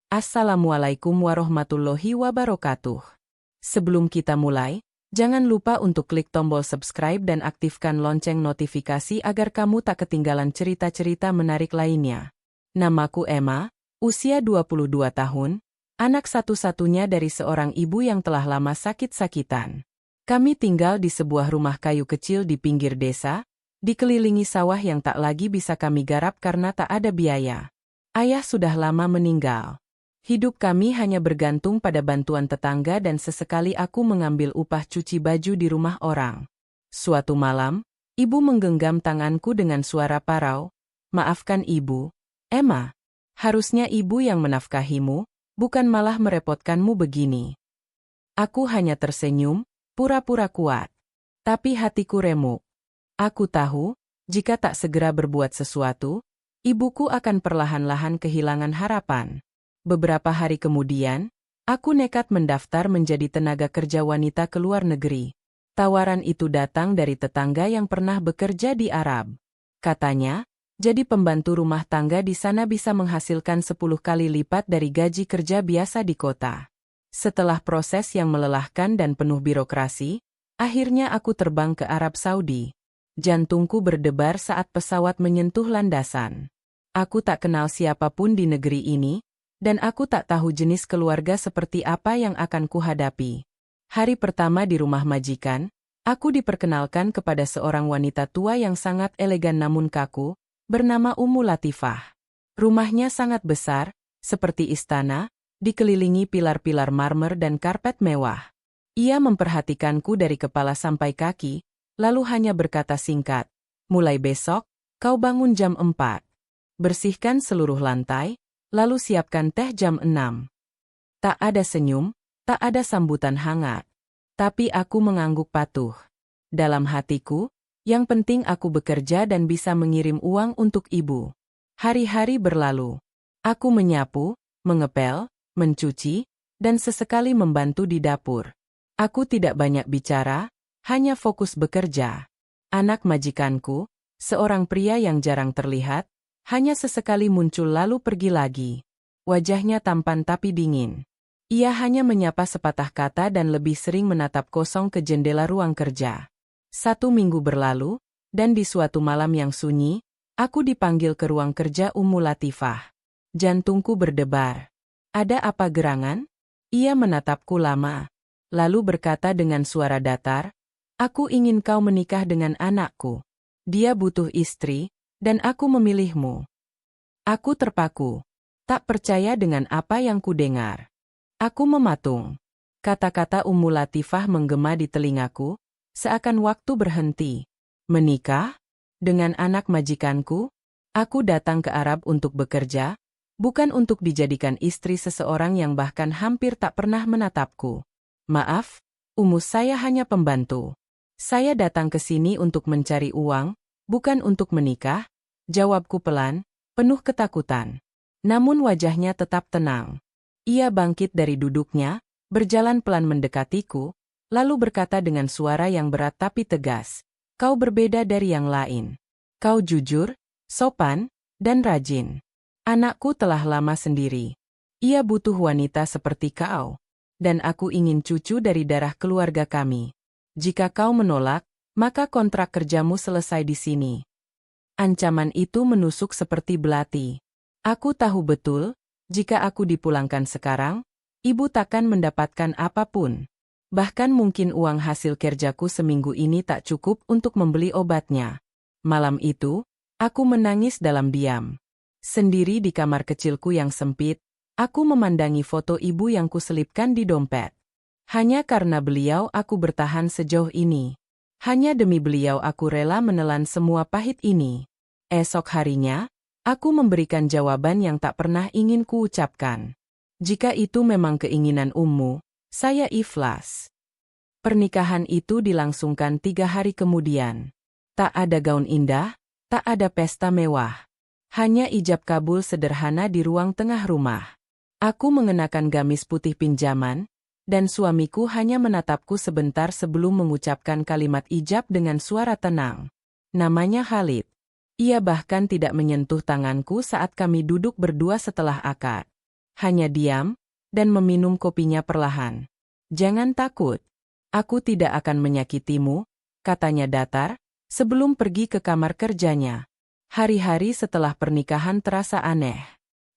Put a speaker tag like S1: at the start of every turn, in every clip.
S1: Assalamualaikum warahmatullahi wabarakatuh. Sebelum kita mulai, jangan lupa untuk klik tombol subscribe dan aktifkan lonceng notifikasi agar kamu tak ketinggalan cerita-cerita menarik lainnya. Namaku Emma, usia 22 tahun, anak satu-satunya dari seorang ibu yang telah lama sakit-sakitan. Kami tinggal di sebuah rumah kayu kecil di pinggir desa, dikelilingi sawah yang tak lagi bisa kami garap karena tak ada biaya. Ayah sudah lama meninggal. Hidup kami hanya bergantung pada bantuan tetangga dan sesekali aku mengambil upah cuci baju di rumah orang. Suatu malam, ibu menggenggam tanganku dengan suara parau. Maafkan ibu, Emma. Harusnya ibu yang menafkahimu, bukan malah merepotkanmu begini. Aku hanya tersenyum, pura-pura kuat. Tapi hatiku remuk. Aku tahu, jika tak segera berbuat sesuatu, ibuku akan perlahan-lahan kehilangan harapan. Beberapa hari kemudian, aku nekat mendaftar menjadi tenaga kerja wanita ke luar negeri. Tawaran itu datang dari tetangga yang pernah bekerja di Arab. Katanya, jadi pembantu rumah tangga di sana bisa menghasilkan 10 kali lipat dari gaji kerja biasa di kota. Setelah proses yang melelahkan dan penuh birokrasi, akhirnya aku terbang ke Arab Saudi. Jantungku berdebar saat pesawat menyentuh landasan. Aku tak kenal siapapun di negeri ini, dan aku tak tahu jenis keluarga seperti apa yang akan kuhadapi. Hari pertama di rumah majikan, aku diperkenalkan kepada seorang wanita tua yang sangat elegan namun kaku, bernama Ummu Latifah. Rumahnya sangat besar, seperti istana, dikelilingi pilar-pilar marmer dan karpet mewah. Ia memperhatikanku dari kepala sampai kaki, lalu hanya berkata singkat, "Mulai besok, kau bangun jam 4. Bersihkan seluruh lantai, lalu siapkan teh jam 6. Tak ada senyum, tak ada sambutan hangat. Tapi aku mengangguk patuh. Dalam hatiku, yang penting aku bekerja dan bisa mengirim uang untuk ibu. Hari-hari berlalu. Aku menyapu, mengepel, mencuci, dan sesekali membantu di dapur. Aku tidak banyak bicara, hanya fokus bekerja. Anak majikanku, seorang pria yang jarang terlihat, hanya sesekali muncul lalu pergi lagi. Wajahnya tampan tapi dingin. Ia hanya menyapa sepatah kata dan lebih sering menatap kosong ke jendela ruang kerja. 1 minggu berlalu, dan di suatu malam yang sunyi, aku dipanggil ke ruang kerja Ummu Latifah. Jantungku berdebar. Ada apa gerangan? Ia menatapku lama, lalu berkata dengan suara datar, "Aku ingin kau menikah dengan anakku. Dia butuh istri, dan aku memilihmu." Aku terpaku. Tak percaya dengan apa yang kudengar. Aku mematung. Kata-kata Ummu Latifah menggema di telingaku, seakan waktu berhenti. Menikah? Dengan anak majikanku? Aku datang ke Arab untuk bekerja, bukan untuk dijadikan istri seseorang yang bahkan hampir tak pernah menatapku. Maaf, Ummu, saya hanya pembantu. Saya datang ke sini untuk mencari uang, bukan untuk menikah, jawabku pelan, penuh ketakutan. Namun wajahnya tetap tenang. Ia bangkit dari duduknya, berjalan pelan mendekatiku, lalu berkata dengan suara yang berat tapi tegas, "Kau berbeda dari yang lain. Kau jujur, sopan, dan rajin. Anakku telah lama sendiri. Ia butuh wanita seperti kau. Dan aku ingin cucu dari darah keluarga kami. Jika kau menolak, maka kontrak kerjamu selesai di sini." Ancaman itu menusuk seperti belati. Aku tahu betul, jika aku dipulangkan sekarang, ibu takkan mendapatkan apapun. Bahkan mungkin uang hasil kerjaku seminggu ini tak cukup untuk membeli obatnya. Malam itu, aku menangis dalam diam. Sendiri di kamar kecilku yang sempit, aku memandangi foto ibu yang kuselipkan di dompet. Hanya karena beliau aku bertahan sejauh ini. Hanya demi beliau aku rela menelan semua pahit ini. Esok harinya, aku memberikan jawaban yang tak pernah ingin kuucapkan. Jika itu memang keinginan Ummu, saya ikhlas. Pernikahan itu dilangsungkan 3 hari kemudian. Tak ada gaun indah, tak ada pesta mewah. Hanya ijab kabul sederhana di ruang tengah rumah. Aku mengenakan gamis putih pinjaman, dan suamiku hanya menatapku sebentar sebelum mengucapkan kalimat ijab dengan suara tenang. Namanya Khalid. Ia bahkan tidak menyentuh tanganku saat kami duduk berdua setelah akad. hanya diam, dan meminum kopinya perlahan. Jangan takut. Aku tidak akan menyakitimu, katanya datar, sebelum pergi ke kamar kerjanya. Hari-hari setelah pernikahan terasa aneh.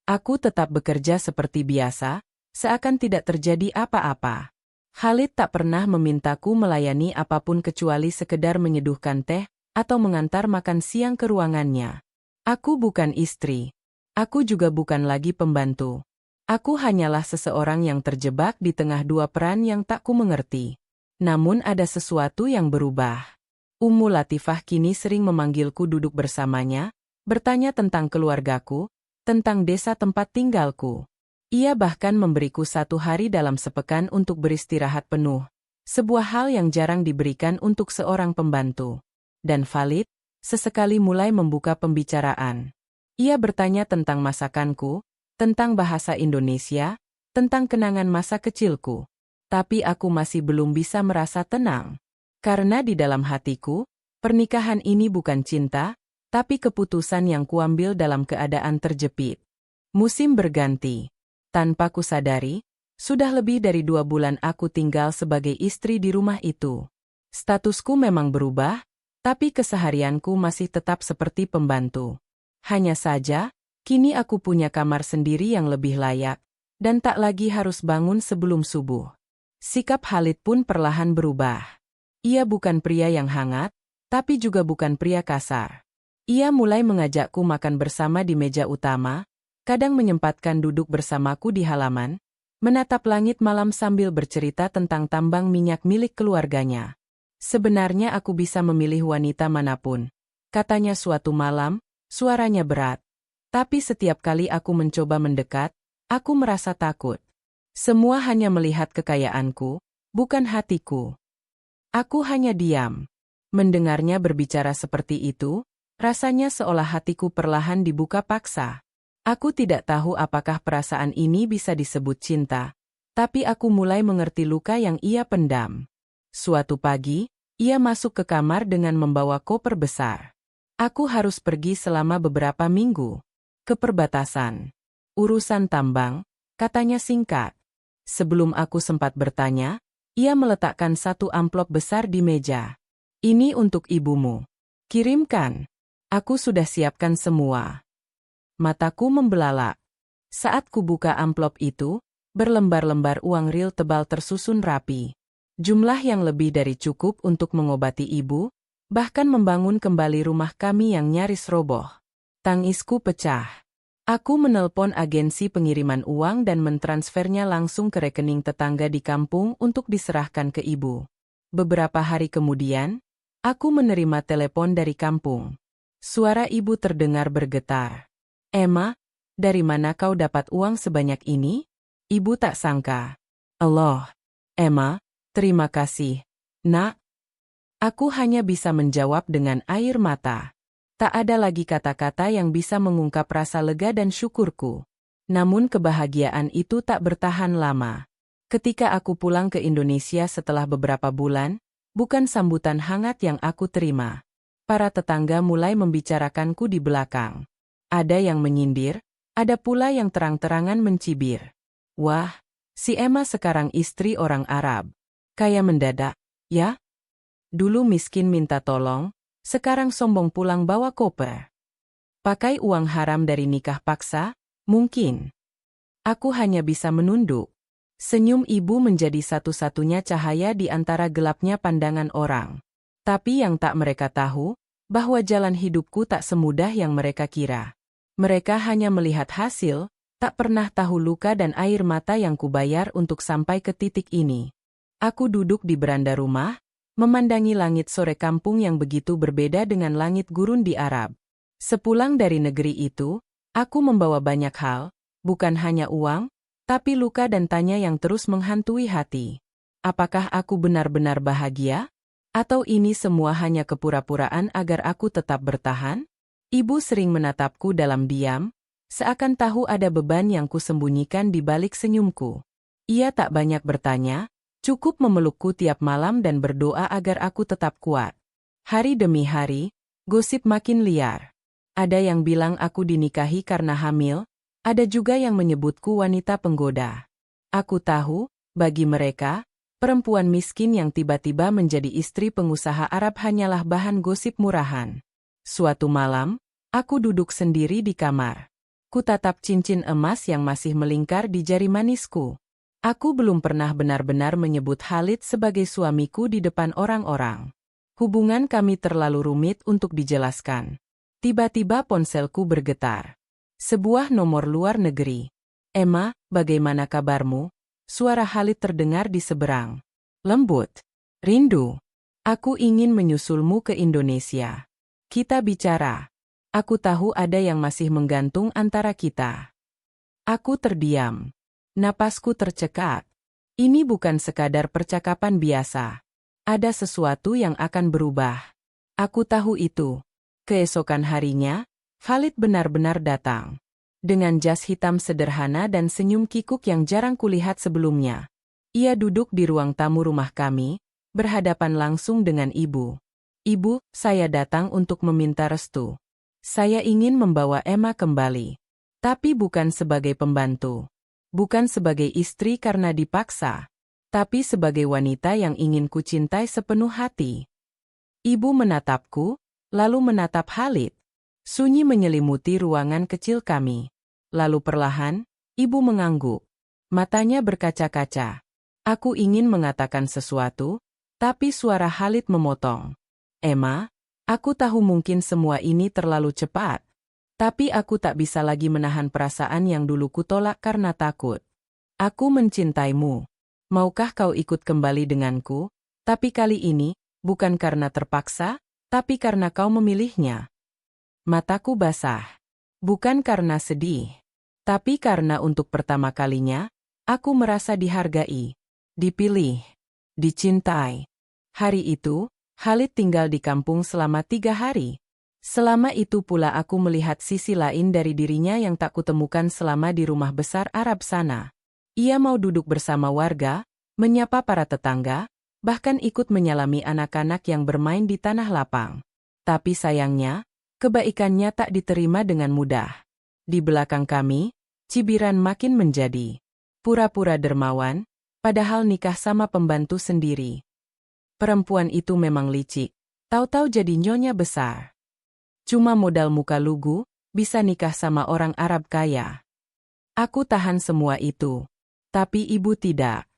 S1: Aku tetap bekerja seperti biasa, seakan tidak terjadi apa-apa. Khalid tak pernah memintaku melayani apapun kecuali sekedar menyeduhkan teh atau mengantar makan siang ke ruangannya. Aku bukan istri. Aku juga bukan lagi pembantu. Aku hanyalah seseorang yang terjebak di tengah dua peran yang tak ku mengerti. Namun ada sesuatu yang berubah. Ummu Latifah kini sering memanggilku duduk bersamanya, bertanya tentang keluargaku, tentang desa tempat tinggalku. Ia bahkan memberiku 1 hari dalam sepekan untuk beristirahat penuh, sebuah hal yang jarang diberikan untuk seorang pembantu. Dan Khalid sesekali mulai membuka pembicaraan. Ia bertanya tentang masakanku, tentang bahasa Indonesia, tentang kenangan masa kecilku. Tapi aku masih belum bisa merasa tenang. Karena di dalam hatiku, pernikahan ini bukan cinta, tapi keputusan yang kuambil dalam keadaan terjepit. Musim berganti. Tanpa kusadari, sudah lebih dari 2 bulan aku tinggal sebagai istri di rumah itu. Statusku memang berubah, tapi keseharianku masih tetap seperti pembantu. Hanya saja, kini aku punya kamar sendiri yang lebih layak, dan tak lagi harus bangun sebelum subuh. Sikap Khalid pun perlahan berubah. Ia bukan pria yang hangat, tapi juga bukan pria kasar. Ia mulai mengajakku makan bersama di meja utama, kadang menyempatkan duduk bersamaku di halaman, menatap langit malam sambil bercerita tentang tambang minyak milik keluarganya. Sebenarnya aku bisa memilih wanita manapun, katanya suatu malam, suaranya berat. Tapi setiap kali aku mencoba mendekat, aku merasa takut. Semua hanya melihat kekayaanku, bukan hatiku. Aku hanya diam. Mendengarnya berbicara seperti itu, rasanya seolah hatiku perlahan dibuka paksa. Aku tidak tahu apakah perasaan ini bisa disebut cinta, tapi aku mulai mengerti luka yang ia pendam. Suatu pagi, ia masuk ke kamar dengan membawa koper besar. Aku harus pergi selama beberapa minggu. Ke perbatasan. Urusan tambang, katanya singkat. Sebelum aku sempat bertanya, ia meletakkan 1 amplop besar di meja. Ini untuk ibumu. Kirimkan. Aku sudah siapkan semua. Mataku membelalak. Saat kubuka amplop itu, berlembar-lembar uang real tebal tersusun rapi. Jumlah yang lebih dari cukup untuk mengobati ibu, bahkan membangun kembali rumah kami yang nyaris roboh. Tangisku pecah. Aku menelpon agensi pengiriman uang dan mentransfernya langsung ke rekening tetangga di kampung untuk diserahkan ke ibu. Beberapa hari kemudian, aku menerima telepon dari kampung. Suara ibu terdengar bergetar. Emma, dari mana kau dapat uang sebanyak ini? Ibu tak sangka. Allah. Emma, terima kasih. Nak. Aku hanya bisa menjawab dengan air mata. Tak ada lagi kata-kata yang bisa mengungkap rasa lega dan syukurku. Namun kebahagiaan itu tak bertahan lama. Ketika aku pulang ke Indonesia setelah beberapa bulan, bukan sambutan hangat yang aku terima. Para tetangga mulai membicarakanku di belakang. Ada yang menyindir, ada pula yang terang-terangan mencibir. Wah, si Emma sekarang istri orang Arab. Kaya mendadak, ya? Dulu miskin minta tolong, sekarang sombong pulang bawa koper. Pakai uang haram dari nikah paksa? Mungkin. Aku hanya bisa menunduk. Senyum ibu menjadi satu-satunya cahaya di antara gelapnya pandangan orang. Tapi yang tak mereka tahu, bahwa jalan hidupku tak semudah yang mereka kira. Mereka hanya melihat hasil, tak pernah tahu luka dan air mata yang kubayar untuk sampai ke titik ini. Aku duduk di beranda rumah, memandangi langit sore kampung yang begitu berbeda dengan langit gurun di Arab. Sepulang dari negeri itu, aku membawa banyak hal, bukan hanya uang, tapi luka dan tanya yang terus menghantui hati. Apakah aku benar-benar bahagia? Atau ini semua hanya kepura-puraan agar aku tetap bertahan? Ibu sering menatapku dalam diam, seakan tahu ada beban yang kusembunyikan di balik senyumku. Ia tak banyak bertanya, cukup memelukku tiap malam dan berdoa agar aku tetap kuat. Hari demi hari, gosip makin liar. Ada yang bilang aku dinikahi karena hamil, Ada juga yang menyebutku wanita penggoda. Aku tahu, bagi mereka, perempuan miskin yang tiba-tiba menjadi istri pengusaha Arab hanyalah bahan gosip murahan. Suatu malam, aku duduk sendiri di kamar. Kutatap cincin emas yang masih melingkar di jari manisku. Aku belum pernah benar-benar menyebut Khalid sebagai suamiku di depan orang-orang. Hubungan kami terlalu rumit untuk dijelaskan. Tiba-tiba ponselku bergetar. Sebuah nomor luar negeri. "Emma, bagaimana kabarmu?" Suara Khalid terdengar di seberang. Lembut. "Rindu. Aku ingin menyusulmu ke Indonesia. Kita bicara. Aku tahu ada yang masih menggantung antara kita." Aku terdiam. Napasku tercekat. Ini bukan sekadar percakapan biasa. Ada sesuatu yang akan berubah. Aku tahu itu. Keesokan harinya, Khalid benar-benar datang. Dengan jas hitam sederhana dan senyum kikuk yang jarang kulihat sebelumnya. Ia duduk di ruang tamu rumah kami, berhadapan langsung dengan ibu. "Ibu, saya datang untuk meminta restu. Saya ingin membawa Emma kembali. Tapi bukan sebagai pembantu. Bukan sebagai istri karena dipaksa. Tapi sebagai wanita yang ingin kucintai sepenuh hati." Ibu menatapku, lalu menatap Khalid. Sunyi menyelimuti ruangan kecil kami. Lalu perlahan, ibu mengangguk. Matanya berkaca-kaca. Aku ingin mengatakan sesuatu, tapi suara Khalid memotong. "Emma, aku tahu mungkin semua ini terlalu cepat. Tapi aku tak bisa lagi menahan perasaan yang dulu kutolak karena takut. Aku mencintaimu. Maukah kau ikut kembali denganku? Tapi kali ini, bukan karena terpaksa, tapi karena kau memilihnya." Mataku basah. Bukan karena sedih. Tapi karena untuk pertama kalinya, aku merasa dihargai, dipilih, dicintai. Hari itu, Khalid tinggal di kampung selama 3 hari. Selama itu pula aku melihat sisi lain dari dirinya yang tak kutemukan selama di rumah besar Arab sana. Ia mau duduk bersama warga, menyapa para tetangga, bahkan ikut menyalami anak-anak yang bermain di tanah lapang. Tapi sayangnya, kebaikannya tak diterima dengan mudah. Di belakang kami, cibiran makin menjadi. Pura-pura dermawan, padahal nikah sama pembantu sendiri. Perempuan itu memang licik, tahu-tahu jadi nyonya besar. Cuma modal muka lugu, bisa nikah sama orang Arab kaya. Aku tahan semua itu. Tapi ibu tidak.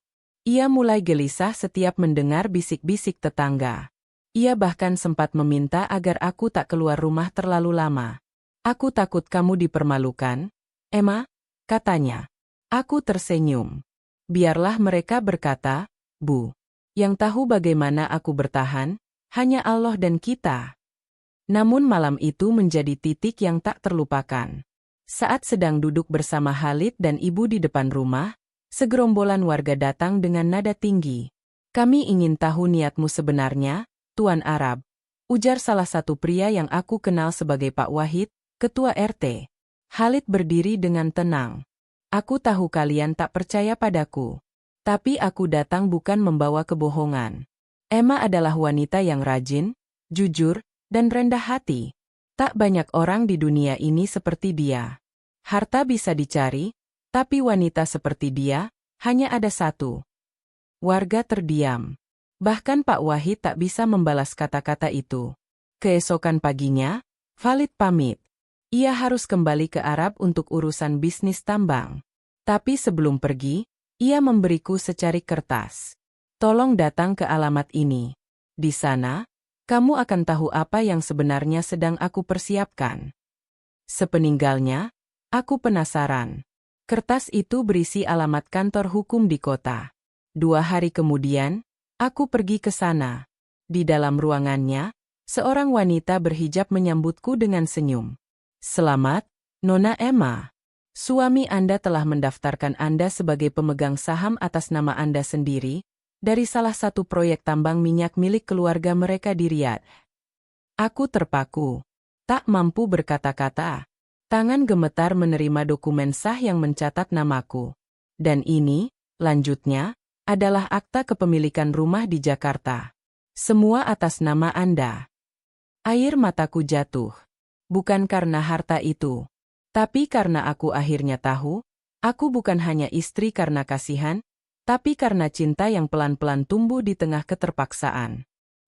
S1: Ia mulai gelisah setiap mendengar bisik-bisik tetangga. Ia bahkan sempat meminta agar aku tak keluar rumah terlalu lama. "Aku takut kamu dipermalukan, Emma," katanya. Aku tersenyum. Biarlah mereka berkata, Bu. Yang tahu bagaimana aku bertahan, hanya Allah dan kita. Namun malam itu menjadi titik yang tak terlupakan. Saat sedang duduk bersama Khalid dan ibu di depan rumah, segerombolan warga datang dengan nada tinggi. "Kami ingin tahu niatmu sebenarnya, Tuan Arab," ujar salah satu pria yang aku kenal sebagai Pak Wahid, ketua RT. Khalid berdiri dengan tenang. "Aku tahu kalian tak percaya padaku. Tapi aku datang bukan membawa kebohongan. Emma adalah wanita yang rajin, jujur, dan rendah hati. Tak banyak orang di dunia ini seperti dia. Harta bisa dicari, tapi wanita seperti dia, hanya ada satu." Warga terdiam. Bahkan Pak Wahid tak bisa membalas kata-kata itu. Keesokan paginya, Khalid pamit. Ia harus kembali ke Arab untuk urusan bisnis tambang. Tapi sebelum pergi, ia memberiku secarik kertas. "Tolong datang ke alamat ini. Di sana, kamu akan tahu apa yang sebenarnya sedang aku persiapkan." Sepeninggalnya, aku penasaran. Kertas itu berisi alamat kantor hukum di kota. 2 hari kemudian, aku pergi ke sana. Di dalam ruangannya, seorang wanita berhijab menyambutku dengan senyum. "Selamat, Nona Emma. Suami Anda telah mendaftarkan Anda sebagai pemegang saham atas nama Anda sendiri, dari salah satu proyek tambang minyak milik keluarga mereka di Riyadh." Aku terpaku. Tak mampu berkata-kata. Tangan gemetar menerima dokumen sah yang mencatat namaku. "Dan ini," lanjutnya, "adalah akta kepemilikan rumah di Jakarta. Semua atas nama Anda." Air mataku jatuh. Bukan karena harta itu. Tapi karena aku akhirnya tahu, aku bukan hanya istri karena kasihan, tapi karena cinta yang pelan-pelan tumbuh di tengah keterpaksaan.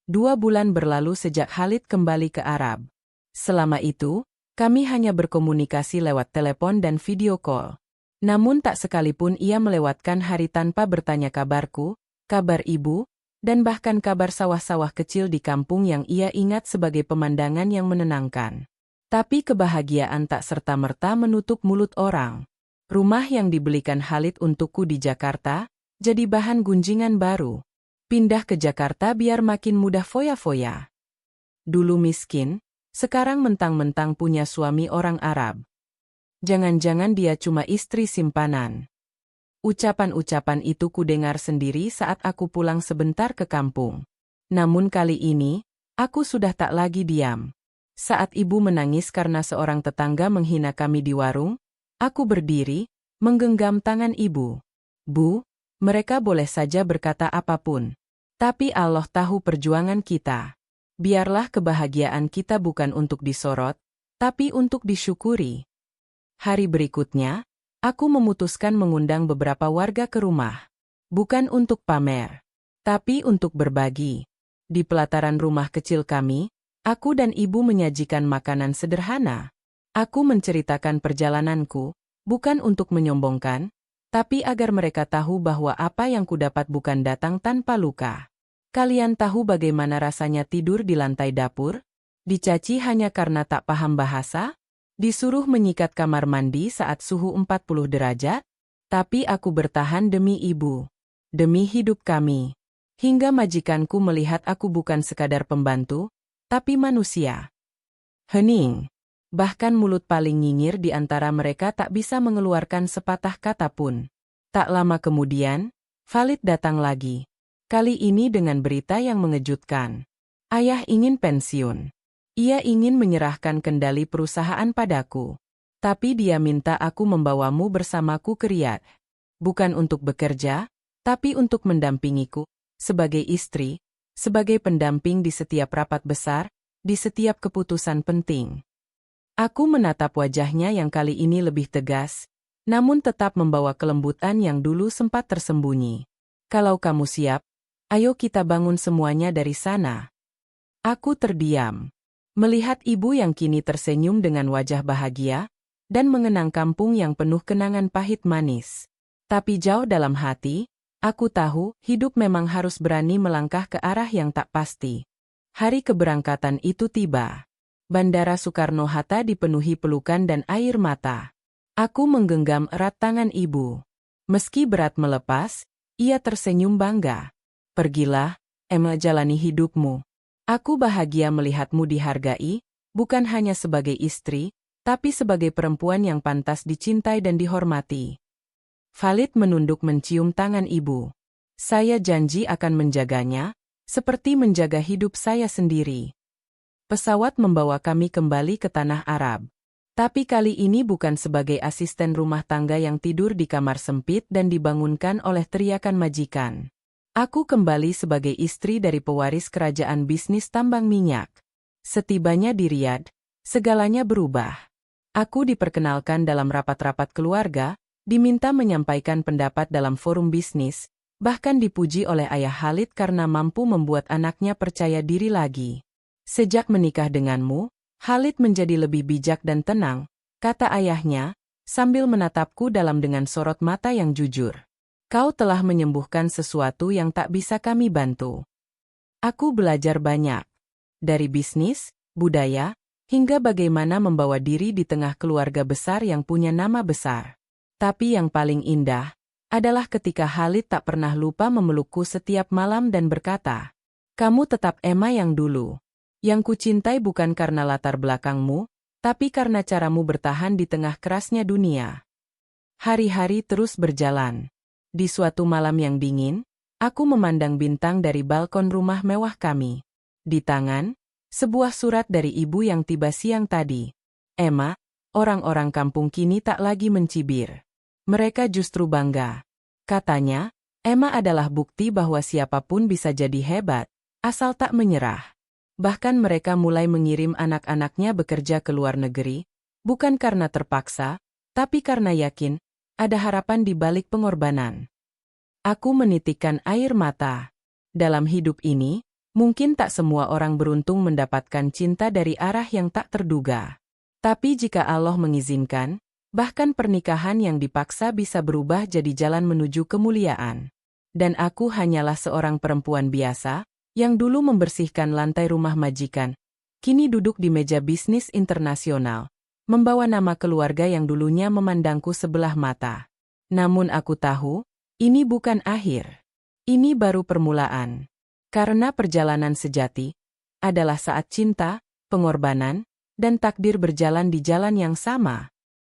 S1: 2 bulan berlalu sejak Khalid kembali ke Arab. Selama itu, kami hanya berkomunikasi lewat telepon dan video call. Namun tak sekalipun ia melewatkan hari tanpa bertanya kabarku, kabar ibu, dan bahkan kabar sawah-sawah kecil di kampung yang ia ingat sebagai pemandangan yang menenangkan. Tapi kebahagiaan tak serta-merta menutup mulut orang. Rumah yang dibelikan Khalid untukku di Jakarta, jadi bahan gunjingan baru. Pindah ke Jakarta biar makin mudah foya-foya. Dulu miskin, sekarang mentang-mentang punya suami orang Arab. Jangan-jangan dia cuma istri simpanan. Ucapan-ucapan itu kudengar sendiri saat aku pulang sebentar ke kampung. Namun kali ini, aku sudah tak lagi diam. Saat ibu menangis karena seorang tetangga menghina kami di warung, aku berdiri, menggenggam tangan ibu. Bu, mereka boleh saja berkata apapun. Tapi Allah tahu perjuangan kita. Biarlah kebahagiaan kita bukan untuk disorot, tapi untuk disyukuri. Hari berikutnya, aku memutuskan mengundang beberapa warga ke rumah. Bukan untuk pamer, tapi untuk berbagi. Di pelataran rumah kecil kami, aku dan ibu menyajikan makanan sederhana. Aku menceritakan perjalananku, bukan untuk menyombongkan, tapi agar mereka tahu bahwa apa yang kudapat bukan datang tanpa luka. Kalian tahu bagaimana rasanya tidur di lantai dapur? Dicaci hanya karena tak paham bahasa? Disuruh menyikat kamar mandi saat suhu 40 derajat, tapi aku bertahan demi ibu. Demi hidup kami. Hingga majikanku melihat aku bukan sekadar pembantu, tapi manusia. Hening. Bahkan mulut paling nyinyir di antara mereka tak bisa mengeluarkan sepatah kata pun. Tak lama kemudian, Khalid datang lagi. Kali ini dengan berita yang mengejutkan. Ayah ingin pensiun. Ia ingin menyerahkan kendali perusahaan padaku. Tapi dia minta aku membawamu bersamaku ke Riyadh. Bukan untuk bekerja, tapi untuk mendampingiku. Sebagai istri, sebagai pendamping di setiap rapat besar, di setiap keputusan penting. Aku menatap wajahnya yang kali ini lebih tegas, namun tetap membawa kelembutan yang dulu sempat tersembunyi. Kalau kamu siap, ayo kita bangun semuanya dari sana. Aku terdiam. Melihat ibu yang kini tersenyum dengan wajah bahagia, dan mengenang kampung yang penuh kenangan pahit manis. Tapi jauh dalam hati, aku tahu hidup memang harus berani melangkah ke arah yang tak pasti. Hari keberangkatan itu tiba. Bandara Soekarno-Hatta dipenuhi pelukan dan air mata. Aku menggenggam erat tangan ibu. Meski berat melepas, ia tersenyum bangga. Pergilah, Emma, jalani hidupmu. Aku bahagia melihatmu dihargai, bukan hanya sebagai istri, tapi sebagai perempuan yang pantas dicintai dan dihormati. Khalid menunduk mencium tangan ibu. Saya janji akan menjaganya, seperti menjaga hidup saya sendiri. Pesawat membawa kami kembali ke tanah Arab. Tapi kali ini bukan sebagai asisten rumah tangga yang tidur di kamar sempit dan dibangunkan oleh teriakan majikan. Aku kembali sebagai istri dari pewaris kerajaan bisnis tambang minyak. Setibanya di Riyadh, segalanya berubah. Aku diperkenalkan dalam rapat-rapat keluarga, diminta menyampaikan pendapat dalam forum bisnis, bahkan dipuji oleh ayah Khalid karena mampu membuat anaknya percaya diri lagi. Sejak menikah denganmu, Khalid menjadi lebih bijak dan tenang, kata ayahnya, sambil menatapku dalam dengan sorot mata yang jujur. Kau telah menyembuhkan sesuatu yang tak bisa kami bantu. Aku belajar banyak. Dari bisnis, budaya, hingga bagaimana membawa diri di tengah keluarga besar yang punya nama besar. Tapi yang paling indah adalah ketika Khalid tak pernah lupa memelukku setiap malam dan berkata, "Kamu tetap Emma yang dulu. Yang kucintai bukan karena latar belakangmu, tapi karena caramu bertahan di tengah kerasnya dunia." Hari-hari terus berjalan. Di suatu malam yang dingin, aku memandang bintang dari balkon rumah mewah kami. Di tangan, sebuah surat dari ibu yang tiba siang tadi. Emma, orang-orang kampung kini tak lagi mencibir. Mereka justru bangga. Katanya, Emma adalah bukti bahwa siapapun bisa jadi hebat, asal tak menyerah. Bahkan mereka mulai mengirim anak-anaknya bekerja ke luar negeri, Bukan karena terpaksa, tapi karena yakin, ada harapan di balik pengorbanan. Aku menitikkan air mata. Dalam hidup ini, mungkin tak semua orang beruntung mendapatkan cinta dari arah yang tak terduga. Tapi jika Allah mengizinkan, bahkan pernikahan yang dipaksa bisa berubah jadi jalan menuju kemuliaan. Dan aku hanyalah seorang perempuan biasa, yang dulu membersihkan lantai rumah majikan, kini duduk di meja bisnis internasional, membawa nama keluarga yang dulunya memandangku sebelah mata. Namun aku tahu, ini bukan akhir. Ini baru permulaan. Karena perjalanan sejati adalah saat cinta, pengorbanan, dan takdir berjalan di jalan yang sama.